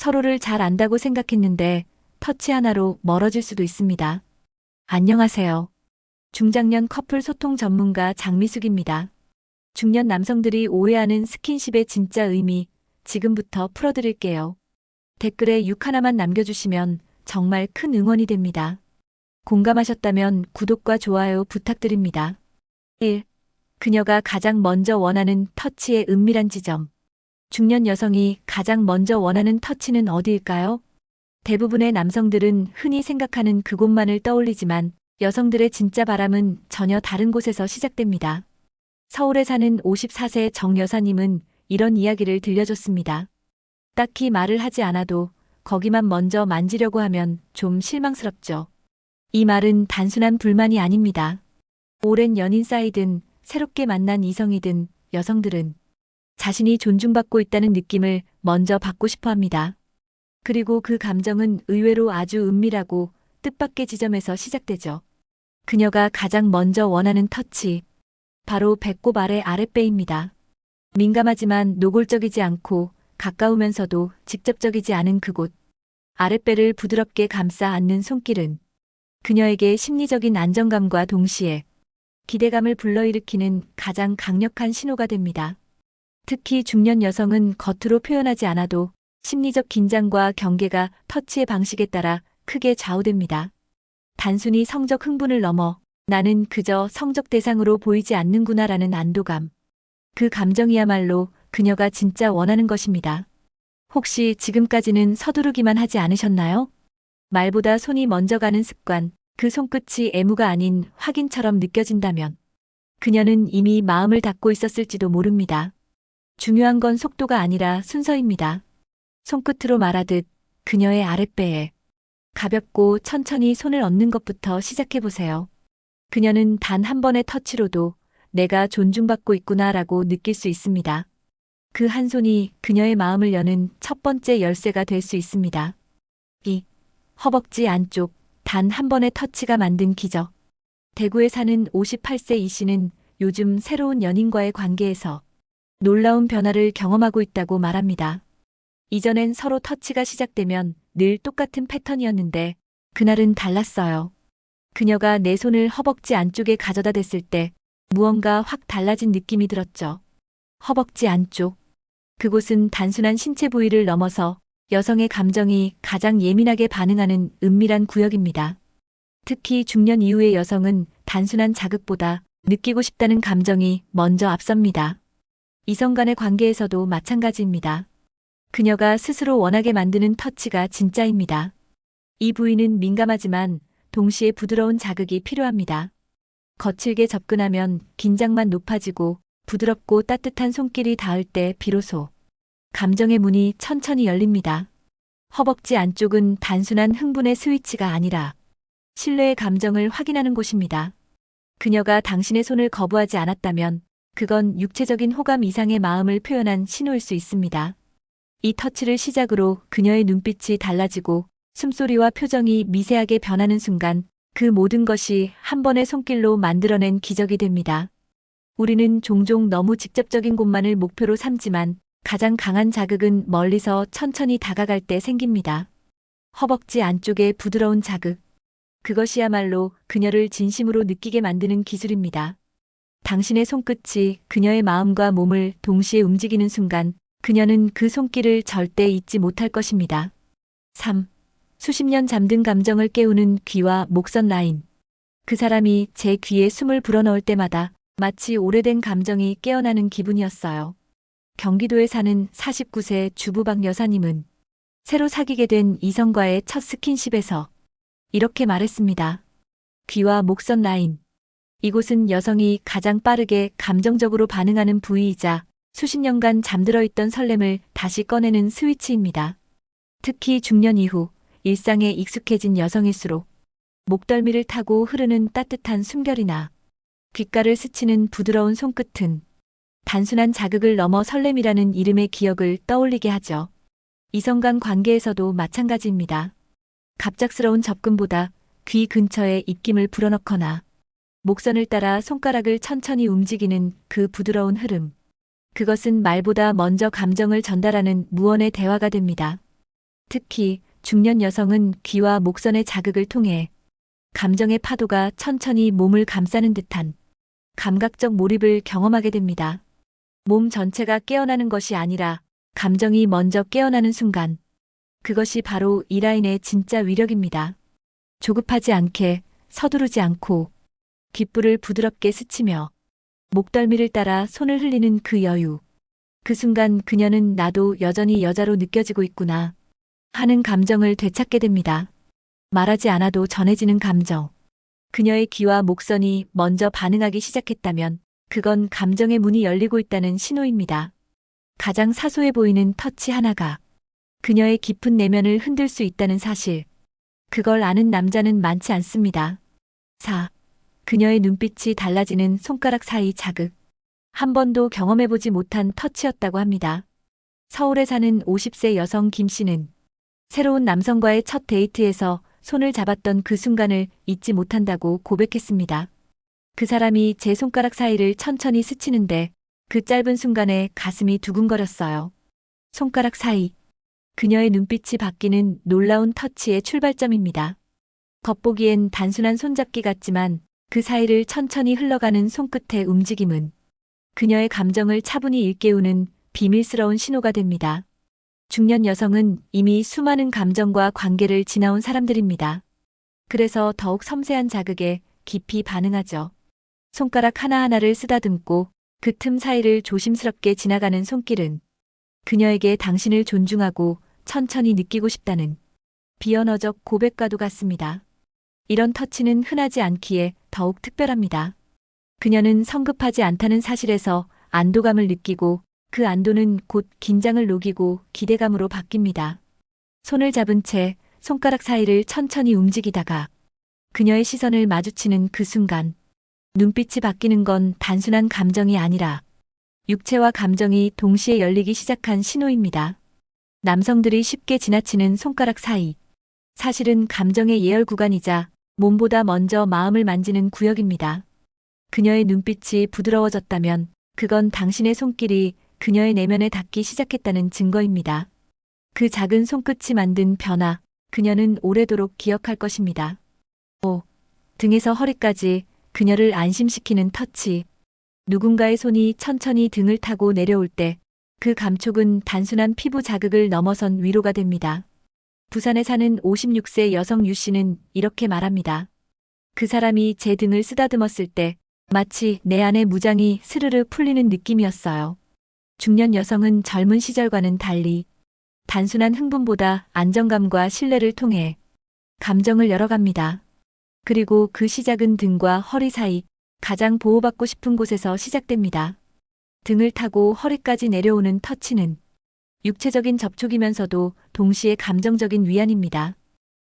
서로를 잘 안다고 생각했는데 터치 하나로 멀어질 수도 있습니다. 안녕하세요. 중장년 커플 소통 전문가 장미숙입니다. 중년 남성들이 오해하는 스킨십의 진짜 의미 지금부터 풀어드릴게요. 댓글에 6 하나만 남겨주시면 정말 큰 응원이 됩니다. 공감하셨다면 구독과 좋아요 부탁드립니다. 1. 그녀가 가장 먼저 원하는 터치의 은밀한 지점. 중년 여성이 가장 먼저 원하는 터치는 어디일까요? 대부분의 남성들은 흔히 생각하는 그곳만을 떠올리지만 여성들의 진짜 바람은 전혀 다른 곳에서 시작됩니다. 서울에 사는 54세 정 여사님은 이런 이야기를 들려줬습니다. 딱히 말을 하지 않아도 거기만 먼저 만지려고 하면 좀 실망스럽죠. 이 말은 단순한 불만이 아닙니다. 오랜 연인 사이든 새롭게 만난 이성이든 여성들은 자신이 존중받고 있다는 느낌을 먼저 받고 싶어 합니다. 그리고 그 감정은 의외로 아주 은밀하고 뜻밖의 지점에서 시작되죠. 그녀가 가장 먼저 원하는 터치. 바로 배꼽 아래 아랫배입니다. 민감하지만 노골적이지 않고 가까우면서도 직접적이지 않은 그곳. 아랫배를 부드럽게 감싸 안는 손길은 그녀에게 심리적인 안정감과 동시에 기대감을 불러일으키는 가장 강력한 신호가 됩니다. 특히 중년 여성은 겉으로 표현하지 않아도 심리적 긴장과 경계가 터치의 방식에 따라 크게 좌우됩니다. 단순히 성적 흥분을 넘어 나는 그저 성적 대상으로 보이지 않는구나라는 안도감. 그 감정이야말로 그녀가 진짜 원하는 것입니다. 혹시 지금까지는 서두르기만 하지 않으셨나요? 말보다 손이 먼저 가는 습관, 그 손끝이 애무가 아닌 확인처럼 느껴진다면 그녀는 이미 마음을 닫고 있었을지도 모릅니다. 중요한 건 속도가 아니라 순서입니다. 손끝으로 말하듯 그녀의 아랫배에 가볍고 천천히 손을 얹는 것부터 시작해보세요. 그녀는 단 한 번의 터치로도 내가 존중받고 있구나라고 느낄 수 있습니다. 그 한 손이 그녀의 마음을 여는 첫 번째 열쇠가 될 수 있습니다. 2. 허벅지 안쪽 단 한 번의 터치가 만든 기적. 대구에 사는 58세 이 씨는 요즘 새로운 연인과의 관계에서 놀라운 변화를 경험하고 있다고 말합니다. 이전엔 서로 터치가 시작되면 늘 똑같은 패턴이었는데 그날은 달랐어요. 그녀가 내 손을 허벅지 안쪽에 가져다 댔을 때 무언가 확 달라진 느낌이 들었죠. 허벅지 안쪽. 그곳은 단순한 신체 부위를 넘어서 여성의 감정이 가장 예민하게 반응하는 은밀한 구역입니다. 특히 중년 이후의 여성은 단순한 자극보다 느끼고 싶다는 감정이 먼저 앞섭니다. 이성 간의 관계에서도 마찬가지입니다. 그녀가 스스로 원하게 만드는 터치가 진짜입니다. 이 부위는 민감하지만 동시에 부드러운 자극이 필요합니다. 거칠게 접근하면 긴장만 높아지고 부드럽고 따뜻한 손길이 닿을 때 비로소 감정의 문이 천천히 열립니다. 허벅지 안쪽은 단순한 흥분의 스위치가 아니라 신뢰의 감정을 확인하는 곳입니다. 그녀가 당신의 손을 거부하지 않았다면 그건 육체적인 호감 이상의 마음을 표현한 신호일 수 있습니다. 이 터치를 시작으로 그녀의 눈빛이 달라지고 숨소리와 표정이 미세하게 변하는 순간 그 모든 것이 한 번의 손길로 만들어낸 기적이 됩니다. 우리는 종종 너무 직접적인 곳만을 목표로 삼지만 가장 강한 자극은 멀리서 천천히 다가갈 때 생깁니다. 허벅지 안쪽의 부드러운 자극. 그것이야말로 그녀를 진심으로 느끼게 만드는 기술입니다. 당신의 손끝이 그녀의 마음과 몸을 동시에 움직이는 순간 그녀는 그 손길을 절대 잊지 못할 것입니다. 3. 수십 년 잠든 감정을 깨우는 귀와 목선 라인. 그 사람이 제 귀에 숨을 불어넣을 때마다 마치 오래된 감정이 깨어나는 기분이었어요. 경기도에 사는 49세 주부 박 여사님은 새로 사귀게 된 이성과의 첫 스킨십에서 이렇게 말했습니다. 귀와 목선 라인. 이곳은 여성이 가장 빠르게 감정적으로 반응하는 부위이자 수십 년간 잠들어 있던 설렘을 다시 꺼내는 스위치입니다. 특히 중년 이후 일상에 익숙해진 여성일수록 목덜미를 타고 흐르는 따뜻한 숨결이나 귓가를 스치는 부드러운 손끝은 단순한 자극을 넘어 설렘이라는 이름의 기억을 떠올리게 하죠. 이성 간 관계에서도 마찬가지입니다. 갑작스러운 접근보다 귀 근처에 입김을 불어넣거나 목선을 따라 손가락을 천천히 움직이는 그 부드러운 흐름. 그것은 말보다 먼저 감정을 전달하는 무언의 대화가 됩니다. 특히 중년 여성은 귀와 목선의 자극을 통해 감정의 파도가 천천히 몸을 감싸는 듯한 감각적 몰입을 경험하게 됩니다. 몸 전체가 깨어나는 것이 아니라 감정이 먼저 깨어나는 순간, 그것이 바로 이 라인의 진짜 위력입니다. 조급하지 않게, 서두르지 않고 귓불을 부드럽게 스치며 목덜미를 따라 손을 흘리는 그 여유. 그 순간 그녀는 나도 여전히 여자로 느껴지고 있구나 하는 감정을 되찾게 됩니다. 말하지 않아도 전해지는 감정. 그녀의 귀와 목선이 먼저 반응하기 시작했다면 그건 감정의 문이 열리고 있다는 신호입니다. 가장 사소해 보이는 터치 하나가 그녀의 깊은 내면을 흔들 수 있다는 사실. 그걸 아는 남자는 많지 않습니다. 4. 그녀의 눈빛이 달라지는 손가락 사이 자극. 한 번도 경험해보지 못한 터치였다고 합니다. 서울에 사는 50세 여성 김 씨는 새로운 남성과의 첫 데이트에서 손을 잡았던 그 순간을 잊지 못한다고 고백했습니다. 그 사람이 제 손가락 사이를 천천히 스치는데 그 짧은 순간에 가슴이 두근거렸어요. 손가락 사이. 그녀의 눈빛이 바뀌는 놀라운 터치의 출발점입니다. 겉보기엔 단순한 손잡기 같지만 그 사이를 천천히 흘러가는 손끝의 움직임은 그녀의 감정을 차분히 일깨우는 비밀스러운 신호가 됩니다. 중년 여성은 이미 수많은 감정과 관계를 지나온 사람들입니다. 그래서 더욱 섬세한 자극에 깊이 반응하죠. 손가락 하나하나를 쓰다듬고 그 틈 사이를 조심스럽게 지나가는 손길은 그녀에게 당신을 존중하고 천천히 느끼고 싶다는 비언어적 고백과도 같습니다. 이런 터치는 흔하지 않기에 더욱 특별합니다. 그녀는 성급하지 않다는 사실에서 안도감을 느끼고 그 안도는 곧 긴장을 녹이고 기대감으로 바뀝니다. 손을 잡은 채 손가락 사이를 천천히 움직이다가 그녀의 시선을 마주치는 그 순간 눈빛이 바뀌는 건 단순한 감정이 아니라 육체와 감정이 동시에 열리기 시작한 신호입니다. 남성들이 쉽게 지나치는 손가락 사이. 사실은 감정의 예열 구간이자 몸보다 먼저 마음을 만지는 구역입니다. 그녀의 눈빛이 부드러워졌다면 그건 당신의 손길이 그녀의 내면에 닿기 시작했다는 증거입니다. 그 작은 손끝이 만든 변화, 그녀는 오래도록 기억할 것입니다. 5. 등에서 허리까지 그녀를 안심시키는 터치. 누군가의 손이 천천히 등을 타고 내려올 때 그 감촉은 단순한 피부 자극을 넘어선 위로가 됩니다. 부산에 사는 56세 여성 유 씨는 이렇게 말합니다. 그 사람이 제 등을 쓰다듬었을 때 마치 내 안의 무장이 스르르 풀리는 느낌이었어요. 중년 여성은 젊은 시절과는 달리 단순한 흥분보다 안정감과 신뢰를 통해 감정을 열어갑니다. 그리고 그 시작은 등과 허리 사이 가장 보호받고 싶은 곳에서 시작됩니다. 등을 타고 허리까지 내려오는 터치는 육체적인 접촉이면서도 동시에 감정적인 위안입니다.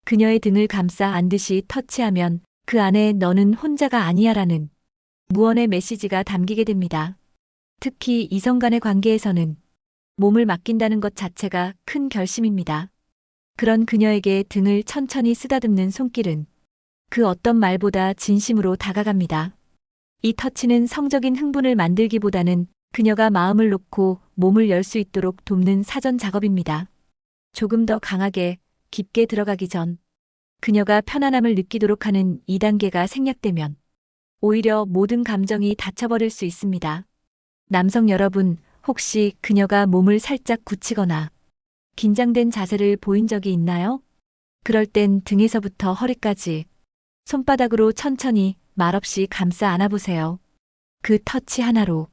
그녀의 등을 감싸 안듯이 터치하면 그 안에 너는 혼자가 아니야라는 무언의 메시지가 담기게 됩니다. 특히 이성 간의 관계에서는 몸을 맡긴다는 것 자체가 큰 결심입니다. 그런 그녀에게 등을 천천히 쓰다듬는 손길은 그 어떤 말보다 진심으로 다가갑니다. 이 터치는 성적인 흥분을 만들기보다는 그녀가 마음을 놓고 몸을 열 수 있도록 돕는 사전 작업입니다. 조금 더 강하게, 깊게 들어가기 전 그녀가 편안함을 느끼도록 하는 2단계가 생략되면 오히려 모든 감정이 닫혀버릴 수 있습니다. 남성 여러분, 혹시 그녀가 몸을 살짝 굳히거나 긴장된 자세를 보인 적이 있나요? 그럴 땐 등에서부터 허리까지 손바닥으로 천천히 말없이 감싸 안아보세요. 그 터치 하나로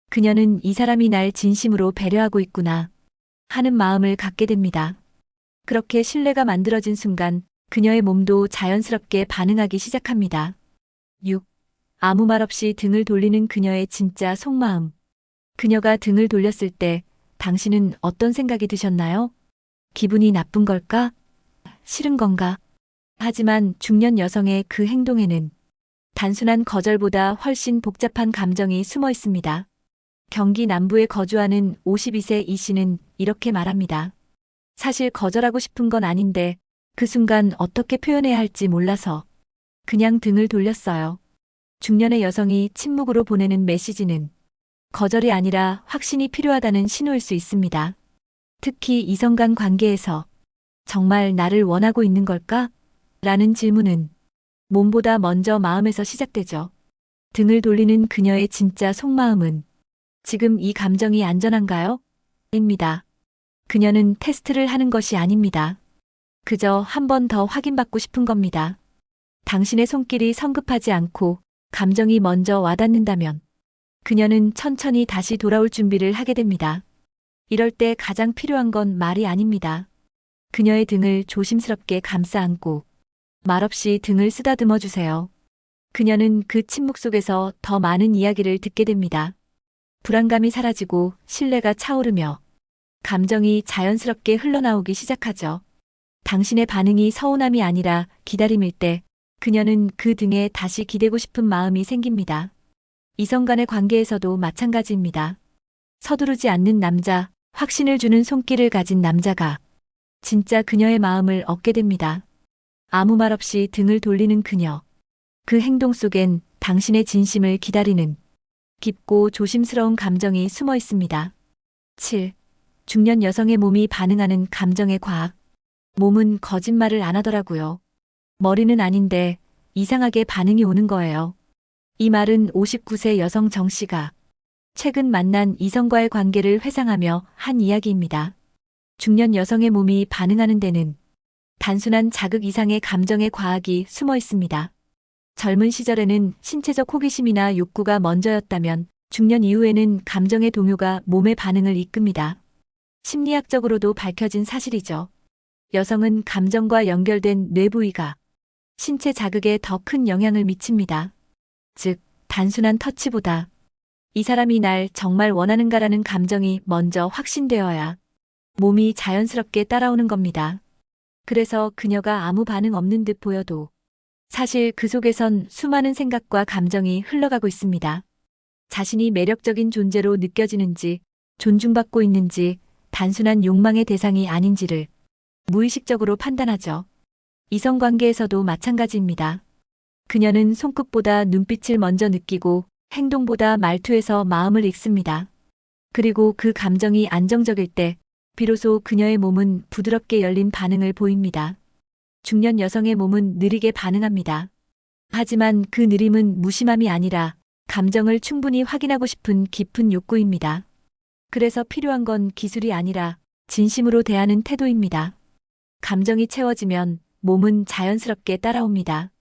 그녀는 이 사람이 날 진심으로 배려하고 있구나 하는 마음을 갖게 됩니다. 그렇게 신뢰가 만들어진 순간 그녀의 몸도 자연스럽게 반응하기 시작합니다. 6. 아무 말 없이 등을 돌리는 그녀의 진짜 속마음. 그녀가 등을 돌렸을 때 당신은 어떤 생각이 드셨나요? 기분이 나쁜 걸까? 싫은 건가? 하지만 중년 여성의 그 행동에는 단순한 거절보다 훨씬 복잡한 감정이 숨어 있습니다. 경기 남부에 거주하는 52세 이 씨는 이렇게 말합니다. 사실 거절하고 싶은 건 아닌데 그 순간 어떻게 표현해야 할지 몰라서 그냥 등을 돌렸어요. 중년의 여성이 침묵으로 보내는 메시지는 거절이 아니라 확신이 필요하다는 신호일 수 있습니다. 특히 이성 간 관계에서 정말 나를 원하고 있는 걸까? 라는 질문은 몸보다 먼저 마음에서 시작되죠. 등을 돌리는 그녀의 진짜 속마음은 지금 이 감정이 안전한가요? 입니다. 그녀는 테스트를 하는 것이 아닙니다. 그저 한 번 더 확인받고 싶은 겁니다. 당신의 손길이 성급하지 않고 감정이 먼저 와닿는다면 그녀는 천천히 다시 돌아올 준비를 하게 됩니다. 이럴 때 가장 필요한 건 말이 아닙니다. 그녀의 등을 조심스럽게 감싸 안고 말없이 등을 쓰다듬어 주세요. 그녀는 그 침묵 속에서 더 많은 이야기를 듣게 됩니다. 불안감이 사라지고 신뢰가 차오르며 감정이 자연스럽게 흘러나오기 시작하죠. 당신의 반응이 서운함이 아니라 기다림일 때 그녀는 그 등에 다시 기대고 싶은 마음이 생깁니다. 이성 간의 관계에서도 마찬가지입니다. 서두르지 않는 남자, 확신을 주는 손길을 가진 남자가 진짜 그녀의 마음을 얻게 됩니다. 아무 말 없이 등을 돌리는 그녀. 그 행동 속엔 당신의 진심을 기다리는 깊고 조심스러운 감정이 숨어 있습니다. 7. 중년 여성의 몸이 반응하는 감정의 과학. 몸은 거짓말을 안 하더라고요. 머리는 아닌데 이상하게 반응이 오는 거예요. 이 말은 59세 여성 정 씨가 최근 만난 이성과의 관계를 회상하며 한 이야기입니다. 중년 여성의 몸이 반응하는 데는 단순한 자극 이상의 감정의 과학이 숨어 있습니다. 젊은 시절에는 신체적 호기심이나 욕구가 먼저였다면 중년 이후에는 감정의 동요가 몸의 반응을 이끕니다. 심리학적으로도 밝혀진 사실이죠. 여성은 감정과 연결된 뇌 부위가 신체 자극에 더 큰 영향을 미칩니다. 즉, 단순한 터치보다 이 사람이 날 정말 원하는가라는 감정이 먼저 확신되어야 몸이 자연스럽게 따라오는 겁니다. 그래서 그녀가 아무 반응 없는 듯 보여도 사실 그 속에선 수많은 생각과 감정이 흘러가고 있습니다. 자신이 매력적인 존재로 느껴지는지, 존중받고 있는지, 단순한 욕망의 대상이 아닌지를 무의식적으로 판단하죠. 이성관계에서도 마찬가지입니다. 그녀는 손끝보다 눈빛을 먼저 느끼고 행동보다 말투에서 마음을 읽습니다. 그리고 그 감정이 안정적일 때 비로소 그녀의 몸은 부드럽게 열린 반응을 보입니다. 중년 여성의 몸은 느리게 반응합니다. 하지만 그 느림은 무심함이 아니라 감정을 충분히 확인하고 싶은 깊은 욕구입니다. 그래서 필요한 건 기술이 아니라 진심으로 대하는 태도입니다. 감정이 채워지면 몸은 자연스럽게 따라옵니다.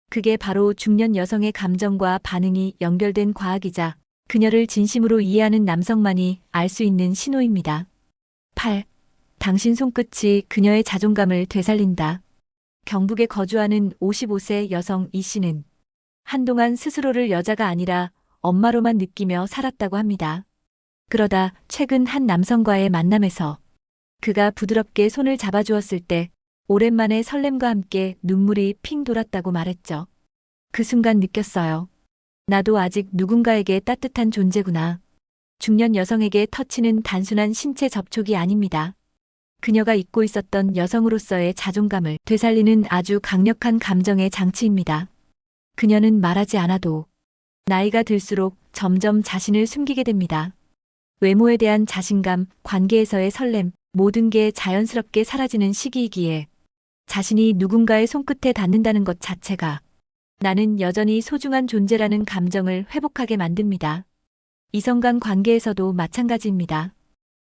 그게 바로 중년 여성의 감정과 반응이 연결된 과학이자 그녀를 진심으로 이해하는 남성만이 알 수 있는 신호입니다. 8. 당신 손끝이 그녀의 자존감을 되살린다. 경북에 거주하는 55세 여성 이 씨는 한동안 스스로를 여자가 아니라 엄마로만 느끼며 살았다고 합니다. 그러다 최근 한 남성과의 만남에서 그가 부드럽게 손을 잡아주었을 때 오랜만에 설렘과 함께 눈물이 핑 돌았다고 말했죠. 그 순간 느꼈어요. 나도 아직 누군가에게 따뜻한 존재구나. 중년 여성에게 터치는 단순한 신체 접촉이 아닙니다. 그녀가 잊고 있었던 여성으로서의 자존감을 되살리는 아주 강력한 감정의 장치입니다. 그녀는 말하지 않아도 나이가 들수록 점점 자신을 숨기게 됩니다. 외모에 대한 자신감, 관계에서의 설렘, 모든 게 자연스럽게 사라지는 시기이기에 자신이 누군가의 손끝에 닿는다는 것 자체가 나는 여전히 소중한 존재라는 감정을 회복하게 만듭니다. 이성 간 관계에서도 마찬가지입니다.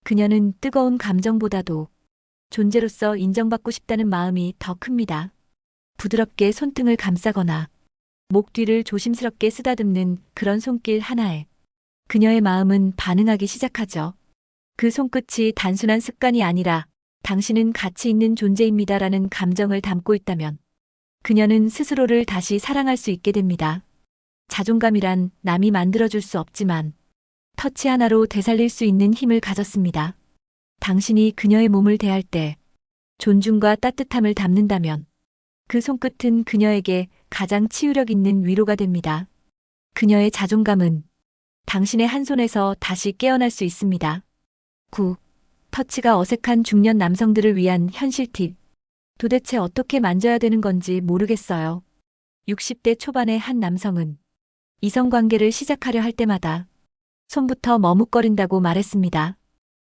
그녀는 뜨거운 감정보다도 존재로서 인정받고 싶다는 마음이 더 큽니다. 부드럽게 손등을 감싸거나 목 뒤를 조심스럽게 쓰다듬는 그런 손길 하나에 그녀의 마음은 반응하기 시작하죠. 그 손끝이 단순한 습관이 아니라 당신은 가치 있는 존재입니다라는 감정을 담고 있다면 그녀는 스스로를 다시 사랑할 수 있게 됩니다. 자존감이란 남이 만들어줄 수 없지만 터치 하나로 되살릴 수 있는 힘을 가졌습니다. 당신이 그녀의 몸을 대할 때 존중과 따뜻함을 담는다면 그 손끝은 그녀에게 가장 치유력 있는 위로가 됩니다. 그녀의 자존감은 당신의 한 손에서 다시 깨어날 수 있습니다. 9. 터치가 어색한 중년 남성들을 위한 현실 팁. 도대체 어떻게 만져야 되는 건지 모르겠어요. 60대 초반의 한 남성은 이성관계를 시작하려 할 때마다 손부터 머뭇거린다고 말했습니다.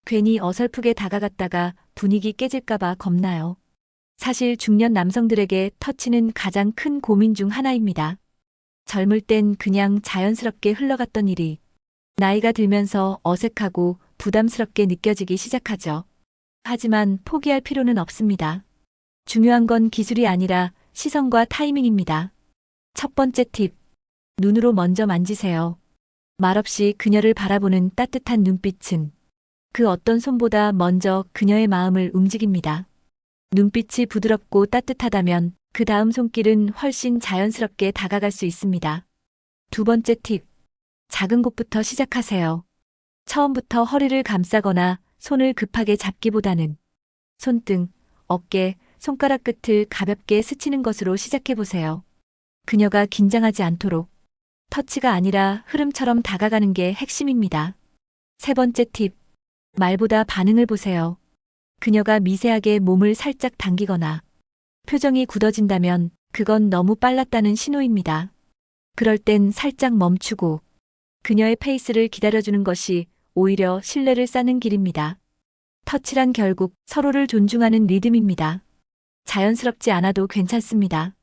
괜히 어설프게 다가갔다가 분위기 깨질까봐 겁나요. 사실 중년 남성들에게 터치는 가장 큰 고민 중 하나입니다. 젊을 땐 그냥 자연스럽게 흘러갔던 일이 나이가 들면서 어색하고 부담스럽게 느껴지기 시작하죠. 하지만 포기할 필요는 없습니다. 중요한 건 기술이 아니라 시선과 타이밍입니다. 첫 번째 팁. 눈으로 먼저 만지세요. 말없이 그녀를 바라보는 따뜻한 눈빛은 그 어떤 손보다 먼저 그녀의 마음을 움직입니다. 눈빛이 부드럽고 따뜻하다면 그 다음 손길은 훨씬 자연스럽게 다가갈 수 있습니다. 두 번째 팁. 작은 곳부터 시작하세요. 처음부터 허리를 감싸거나 손을 급하게 잡기보다는 손등, 어깨, 손가락 끝을 가볍게 스치는 것으로 시작해 보세요. 그녀가 긴장하지 않도록 터치가 아니라 흐름처럼 다가가는 게 핵심입니다. 세 번째 팁. 말보다 반응을 보세요. 그녀가 미세하게 몸을 살짝 당기거나 표정이 굳어진다면 그건 너무 빨랐다는 신호입니다. 그럴 땐 살짝 멈추고 그녀의 페이스를 기다려주는 것이 오히려 신뢰를 쌓는 길입니다. 터치란 결국 서로를 존중하는 리듬입니다. 자연스럽지 않아도 괜찮습니다.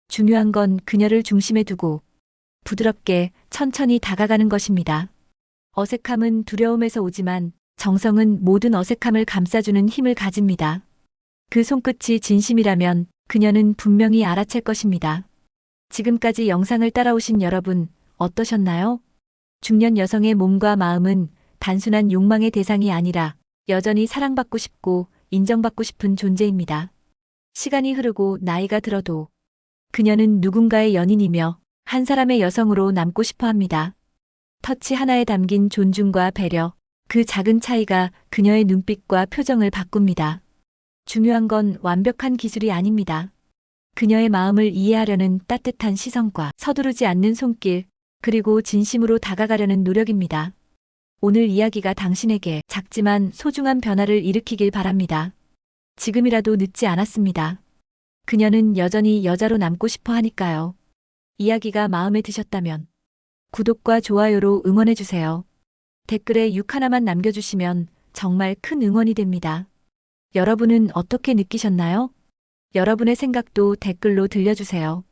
중요한 건 그녀를 중심에 두고 부드럽게 천천히 다가가는 것입니다. 어색함은 두려움에서 오지만 정성은 모든 어색함을 감싸주는 힘을 가집니다. 그 손끝이 진심이라면 그녀는 분명히 알아챌 것입니다. 지금까지 영상을 따라오신 여러분, 어떠셨나요? 중년 여성의 몸과 마음은 단순한 욕망의 대상이 아니라 여전히 사랑받고 싶고 인정받고 싶은 존재입니다. 시간이 흐르고 나이가 들어도 그녀는 누군가의 연인이며 한 사람의 여성으로 남고 싶어 합니다. 터치 하나에 담긴 존중과 배려, 그 작은 차이가 그녀의 눈빛과 표정을 바꿉니다. 중요한 건 완벽한 기술이 아닙니다. 그녀의 마음을 이해하려는 따뜻한 시선과 서두르지 않는 손길, 그리고 진심으로 다가가려는 노력입니다. 오늘 이야기가 당신에게 작지만 소중한 변화를 일으키길 바랍니다. 지금이라도 늦지 않았습니다. 그녀는 여전히 여자로 남고 싶어 하니까요. 이야기가 마음에 드셨다면 구독과 좋아요로 응원해주세요. 댓글에 6 하나만 남겨주시면 정말 큰 응원이 됩니다. 여러분은 어떻게 느끼셨나요? 여러분의 생각도 댓글로 들려주세요.